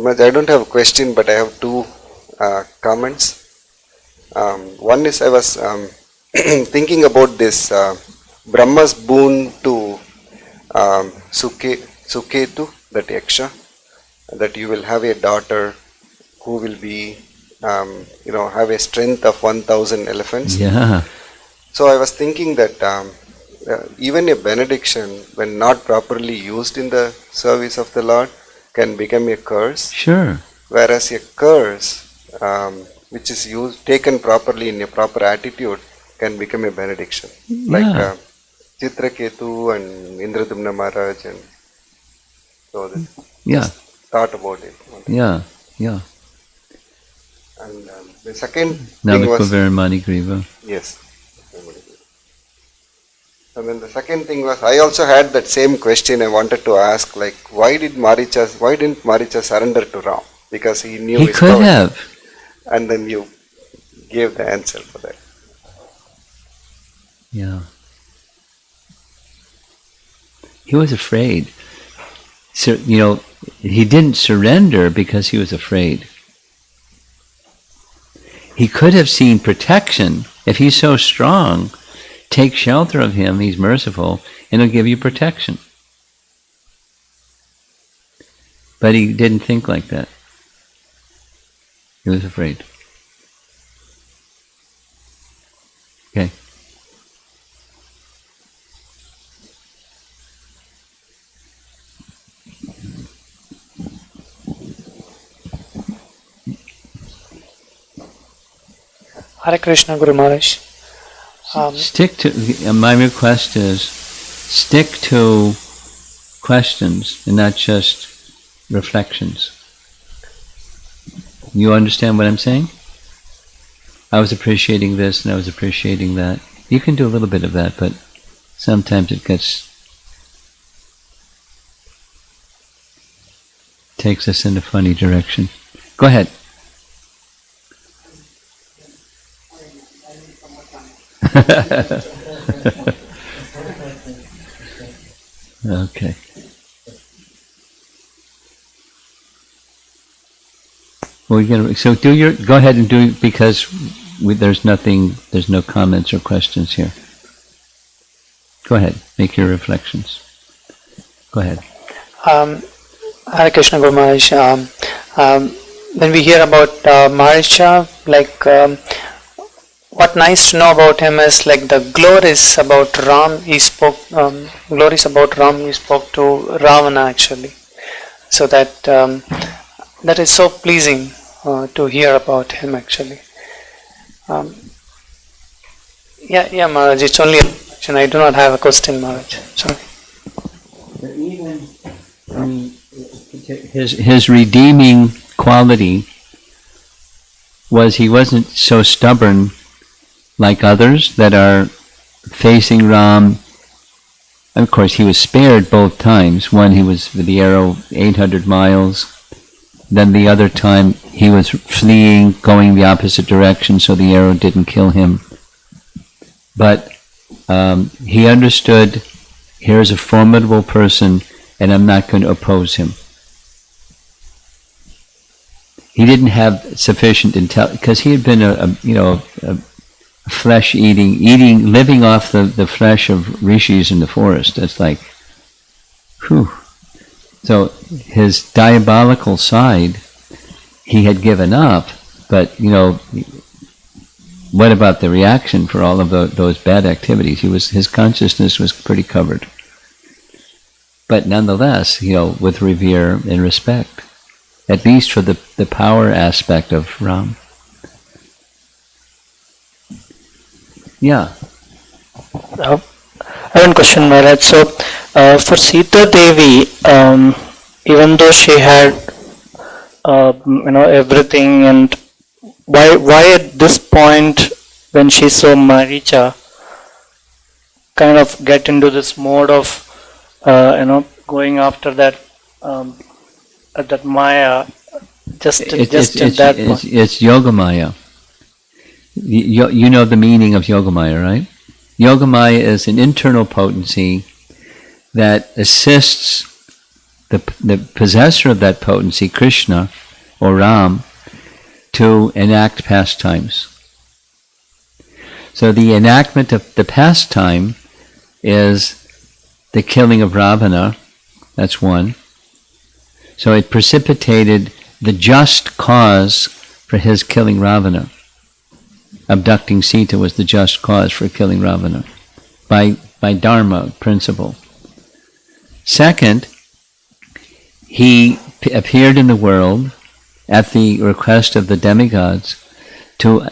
I don't have a question, but I have two comments. One is I was thinking about this Brahma's boon to Suketu, that Yaksha, that you will have a daughter who will be, have a strength of 1,000 elephants. Yeah. So I was thinking that even a benediction, when not properly used in the service of the Lord, can become a curse. Sure. Whereas a curse, which is taken properly in a proper attitude, can become a benediction. Yeah. Like Chitraketu and Indradumna Maharaj, and so this. Yeah. Thought about it. Yeah. And the second thing was... Navakuvaramani Griva. Yes. And then the second thing was, I also had that same question I wanted to ask, like, why didn't Maricha surrender to Ram? Because he knew He his could power. have. And then you gave the answer for that. Yeah. He was afraid. So, he didn't surrender because he was afraid. He could have seen protection. If he's so strong, take shelter of him, he's merciful, and he'll give you protection. But he didn't think like that. He was afraid. Okay. Hare Krishna, Guru Maharaj. Stick to, my request is, stick to questions and not just reflections. You understand what I'm saying? I was appreciating this and I was appreciating that. You can do a little bit of that, but sometimes it takes us in a funny direction. Go ahead. Okay. Well, so go ahead and do, because there's no comments or questions here. Go ahead, make your reflections. Go ahead. Hare Krishna, Guru Maharaj. When we hear about Maricha, what nice to know about him is the glories about Ram. He spoke to Ravana actually. So that is so pleasing to hear about him actually. Yeah, Maharaj. It's only a question. I do not have a question, Maharaj. Sorry. His redeeming quality was he wasn't so stubborn like others that are facing Ram. And of course, he was spared both times. One, he was with the arrow 800 miles. Then the other time, he was fleeing, going the opposite direction, so the arrow didn't kill him. But he understood, here's a formidable person, and I'm not going to oppose him. He didn't have sufficient intelligence, because he had been a flesh-eating, living off the flesh of rishis in the forest. That's like, whew. So his diabolical side, he had given up, but what about the reaction for all of those bad activities? His consciousness was pretty covered. But nonetheless, with revere and respect, at least for the power aspect of Ram. Yeah. I have one question, Maharaj. So, for Sita Devi, even though she had, everything, and why at this point, when she saw Maricha, kind of get into this mode of, going after that Maya, just at that point. It's Yogamaya. You know the meaning of Yogamaya, right? Yogamaya is an internal potency that assists the possessor of that potency, Krishna or Ram, to enact pastimes. So the enactment of the pastime is the killing of Ravana. That's one. So it precipitated the just cause for his killing Ravana. Abducting Sita was the just cause for killing Ravana by Dharma principle. Second, he appeared in the world at the request of the demigods to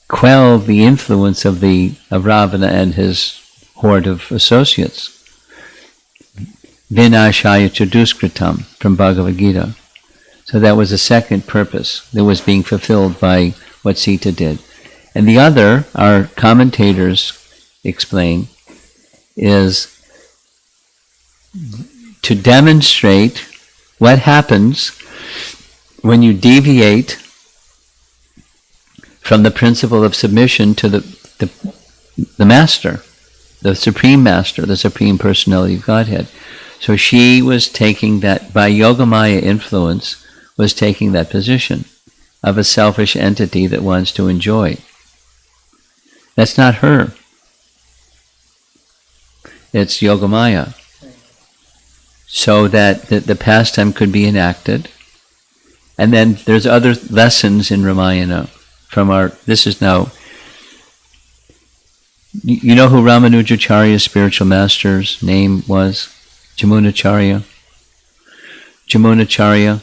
quell the influence of Ravana and his horde of associates. Vinashaya Chaduskritam from Bhagavad Gita. So that was a second purpose that was being fulfilled by what Sita did. And the other, our commentators explain, is to demonstrate what happens when you deviate from the principle of submission to the master, the supreme master, the supreme personality of Godhead. So she was taking that, by Yogamaya influence, was taking that position of a selfish entity that wants to enjoy. That's not her. It's Yogamaya. So that the pastime could be enacted. And then there's other lessons in Ramayana from our, this is now, you know who Ramanujacharya's spiritual master's name was? Jamunacharya. Jamunacharya.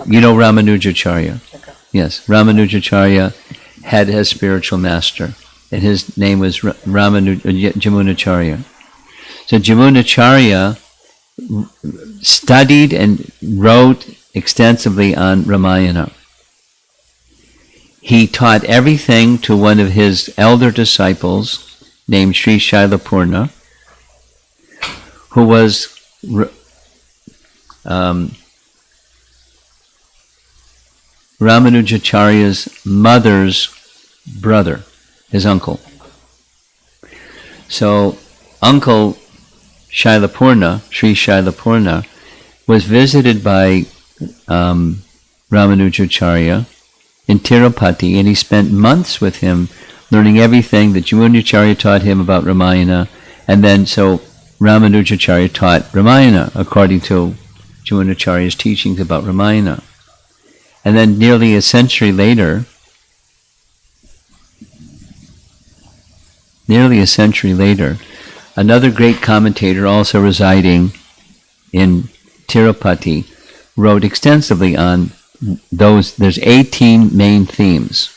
You know Ramanujacharya? Okay. Yes, Ramanujacharya had his spiritual master, and his name was Jamunacharya. So Jamunacharya studied and wrote extensively on Ramayana. He taught everything to one of his elder disciples named Sri Shailapurna, who was Ramanujacharya's mother's brother, his uncle. So Uncle Shailapurna, Sri Shailapurna, was visited by Ramanujacharya in Tirupati, and he spent months with him learning everything that Jamunacharya taught him about Ramayana, and then so Ramanujacharya taught Ramayana according to Jamunacharya's teachings about Ramayana. And then nearly a century later, another great commentator also residing in Tirupati wrote extensively on those. There's 18 main themes,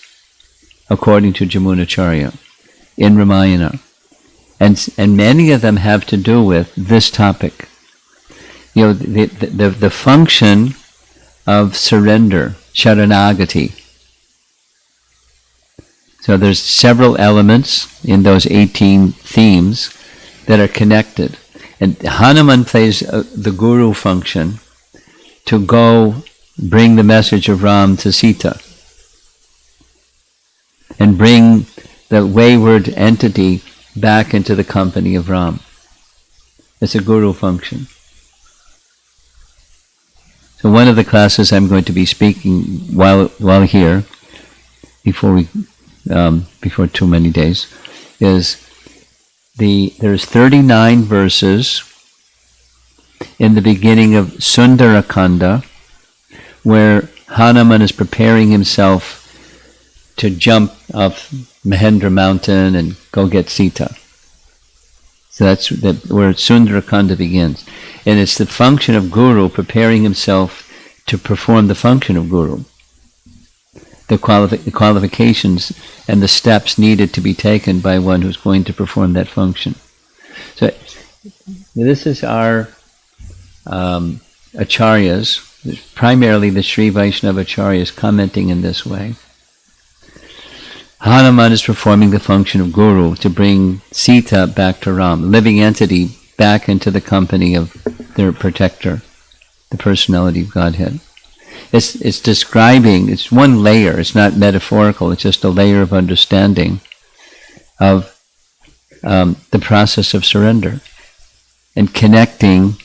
according to Jamunacharya, in Ramayana. And many of them have to do with this topic. You know, the function of surrender, sharanagati. So there's several elements in those 18 themes that are connected. And Hanuman plays the guru function to go bring the message of Ram to Sita and bring the wayward entity back into the company of Ram. It's a guru function. So one of the classes I'm going to be speaking while here, before too many days, is there's 39 verses in the beginning of Sundarakanda where Hanuman is preparing himself to jump off Mahendra mountain and go get Sita. So that's where Sundarakanda begins. And it's the function of Guru preparing himself to perform the function of Guru. The qualifications and the steps needed to be taken by one who's going to perform that function. So this is our acharyas, primarily the Sri Vaishnava acharyas, commenting in this way. Hanuman is performing the function of Guru to bring Sita back to Ram, living entity back into the company of their protector, the personality of Godhead. It's describing, it's one layer, it's not metaphorical, it's just a layer of understanding of the process of surrender and connecting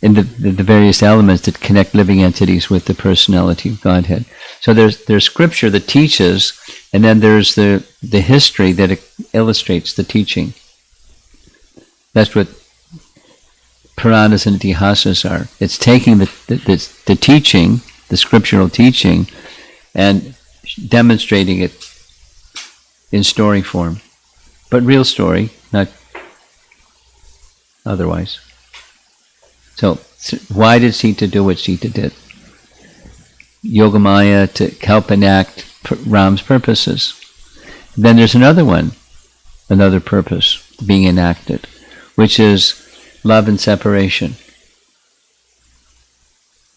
in the various elements that connect living entities with the personality of Godhead. So there's scripture that teaches, and then there's the history that illustrates the teaching. That's what Puranas and Itihasas are. It's taking the teaching, the scriptural teaching, and demonstrating it in story form. But real story, not otherwise. So why did Sita do what Sita did? Yogamaya to help enact Ram's purposes. Then there's another purpose being enacted, which is love and separation.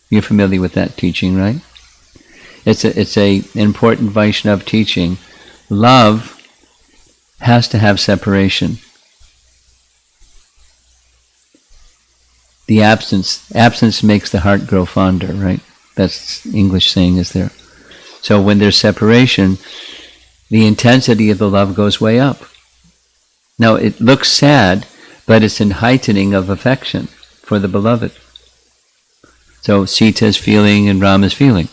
You're familiar with that teaching, right? It's a important Vaishnava teaching. Love has to have separation. The absence makes the heart grow fonder, right? That's English saying is there. So when there's separation, the intensity of the love goes way up. Now it looks sad, but it's an heightening of affection for the beloved. So Sita is feeling and Ram is feeling.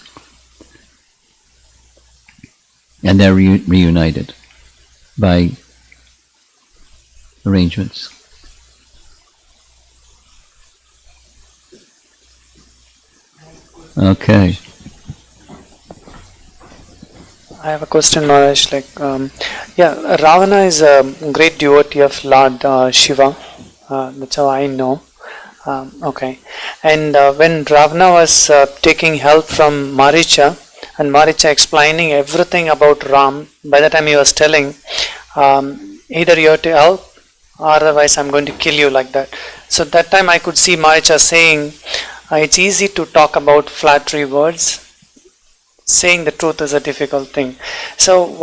And they're reunited by arrangements. Okay. I have a question, Maharaj. Ravana is a great devotee of Lord Shiva. That's how I know. Okay. And when Ravana was taking help from Maricha, and Maricha explaining everything about Ram, by the time he was telling, either you have to help, or otherwise I'm going to kill you, like that. So that time I could see Maricha saying, it's easy to talk about flattery words. Saying the truth is a difficult thing. So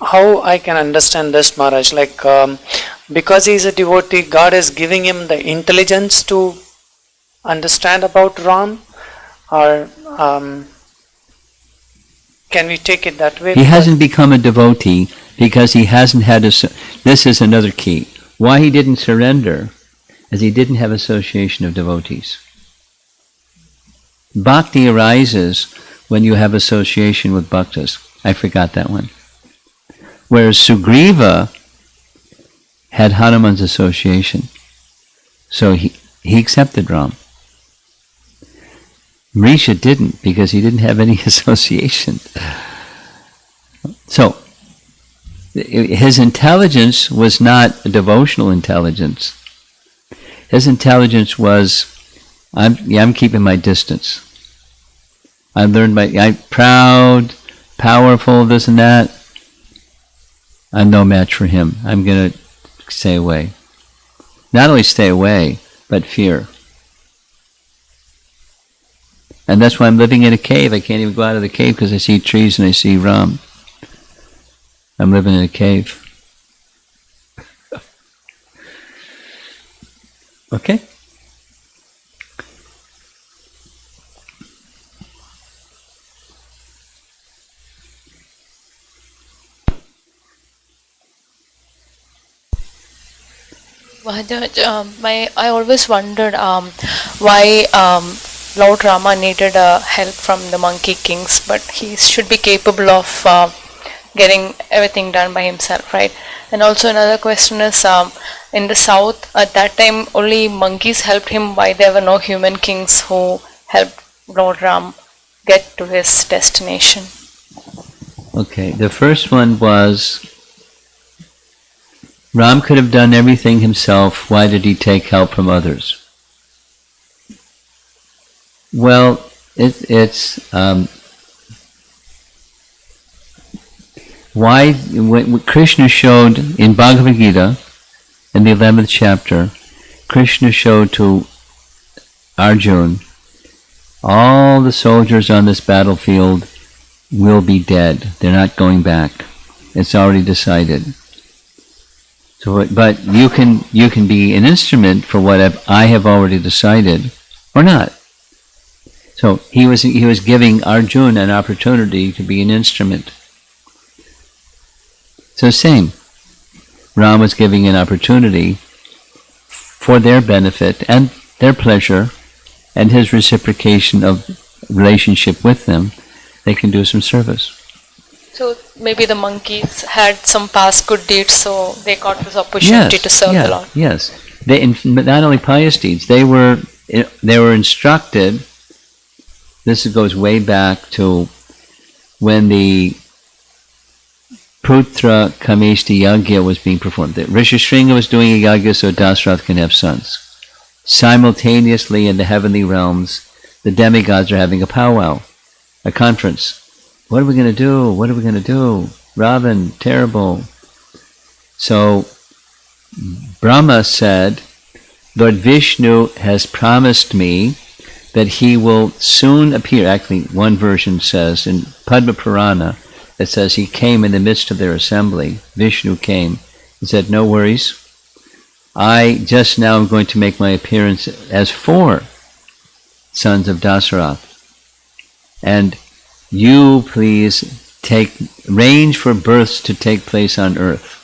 how I can understand this, Maharaj, because he is a devotee, God is giving him the intelligence to understand about Ram, or can we take it that way? He hasn't become a devotee because he hasn't had this is another key. Why he didn't surrender is he didn't have association of devotees. Bhakti arises when you have association with bhaktas. I forgot that one. Whereas Sugriva had Hanuman's association. So he accepted Ram. Maricha didn't because he didn't have any association. So his intelligence was not a devotional intelligence. His intelligence was, I'm keeping my distance. I learned I'm proud, powerful, this and that. I'm no match for him. I'm going to stay away. Not only stay away, but fear. And that's why I'm living in a cave. I can't even go out of the cave because I see trees and I see Ram. I'm living in a cave. Okay? Maharaj, I always wondered why Lord Rama needed help from the monkey kings, but he should be capable of getting everything done by himself, right? And also another question is, in the south at that time only monkeys helped him, why there were no human kings who helped Lord Ram get to his destination? Okay, the first one was Ram could have done everything himself. Why did he take help from others? Well, it's why when Krishna showed in Bhagavad Gita in the 11th chapter, Krishna showed to Arjuna, all the soldiers on this battlefield will be dead. They're not going back. It's already decided. So, but you can be an instrument for what I have already decided, or not. So he was giving Arjuna an opportunity to be an instrument. So same, Ram was giving an opportunity for their benefit and their pleasure, and his reciprocation of relationship with them. They can do some service. So maybe the monkeys had some past good deeds, so they got this opportunity to serve the Lord. Yes, not only pious deeds, they were instructed. This goes way back to when the Putra Kameshti Yagya was being performed. Rishishringa was doing a yagya so Dasrath can have sons. Simultaneously in the heavenly realms, the demigods are having a powwow, a conference. What are we going to do? What are we going to do? Ravan, terrible. So Brahma said, Lord Vishnu has promised me that he will soon appear. Actually, one version says in Padma Purana, it says he came in the midst of their assembly. Vishnu came and said, "No worries. I just now am going to make my appearance as 4 sons of Dasarath. And you please arrange for births to take place on earth."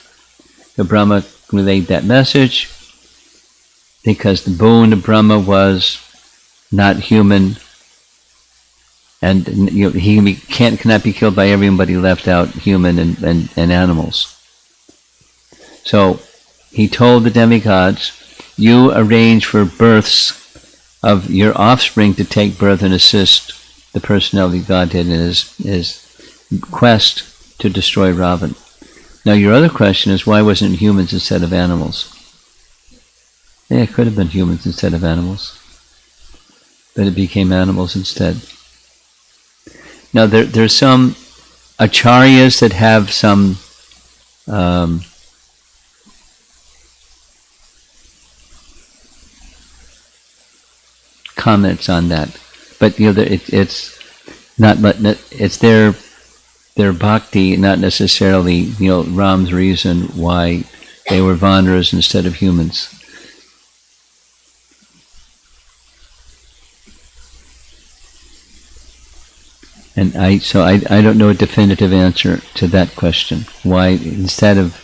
The Brahma relayed that message because the boon of Brahma was not human, and he cannot be killed by everyone, but he left out human and animals. So he told the demigods, you arrange for births of your offspring to take birth and assist the personality of Godhead in his quest to destroy Ravan. Now your other question is, why wasn't it humans instead of animals? Yeah, it could have been humans instead of animals, but it became animals instead. Now there's some acharyas that have some comments on that, but it's not. It's their bhakti, not necessarily Ram's reason why they were Vanaras instead of humans. And I don't know a definitive answer to that question. Why instead of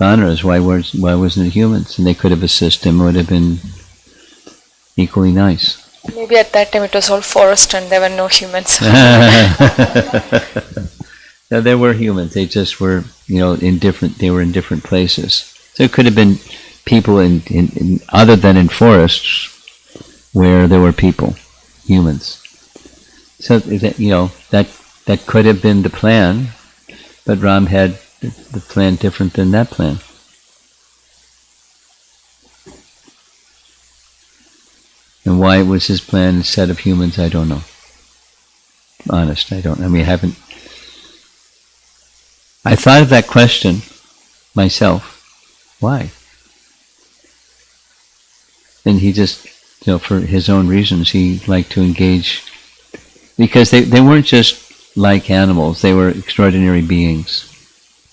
Vanaras, why wasn't it humans? And they could have assisted him. It would have been equally nice. Maybe at that time it was all forest and there were no humans. No, there were humans. They just were, in different places. So it could have been people in other than in forests where there were people, humans. So that could have been the plan, but Ram had the plan different than that plan. And why it was his plan instead of humans, I don't know. Honest, I don't. I haven't. I thought of that question myself. Why? And he just, for his own reasons, he liked to engage. Because they weren't just like animals, they were extraordinary beings.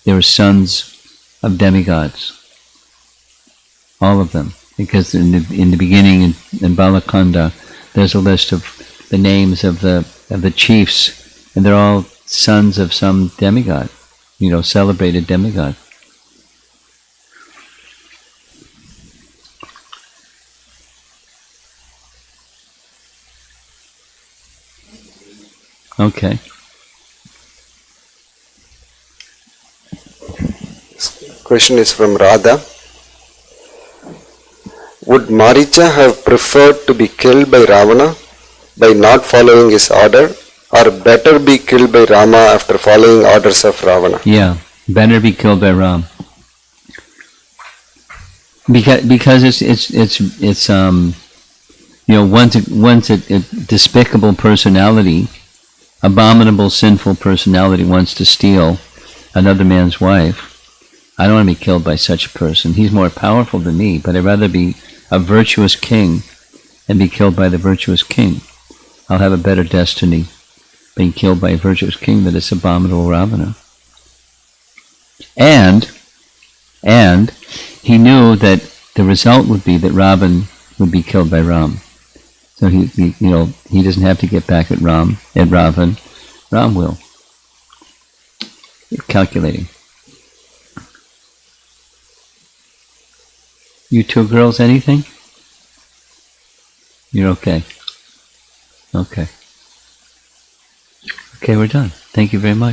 They were sons of demigods. All of them. Because in the beginning, in Balakanda, there's a list of the names of the chiefs, and they're all sons of some demigod, celebrated demigod. Okay. Question is from Radha. Would Maricha have preferred to be killed by Ravana by not following his order, or better be killed by Rama after following orders of Ravana? Yeah, better be killed by Ram. Because it's once a despicable personality, abominable, sinful personality wants to steal another man's wife. I don't want to be killed by such a person. He's more powerful than me, but I'd rather be a virtuous king and be killed by the virtuous king. I'll have a better destiny being killed by a virtuous king than this abominable Ravana. And he knew that the result would be that Ravan would be killed by Ram. So he doesn't have to get back at Ravan. Ram will. Calculating. You two girls, anything? You're okay. Okay. Okay, we're done. Thank you very much.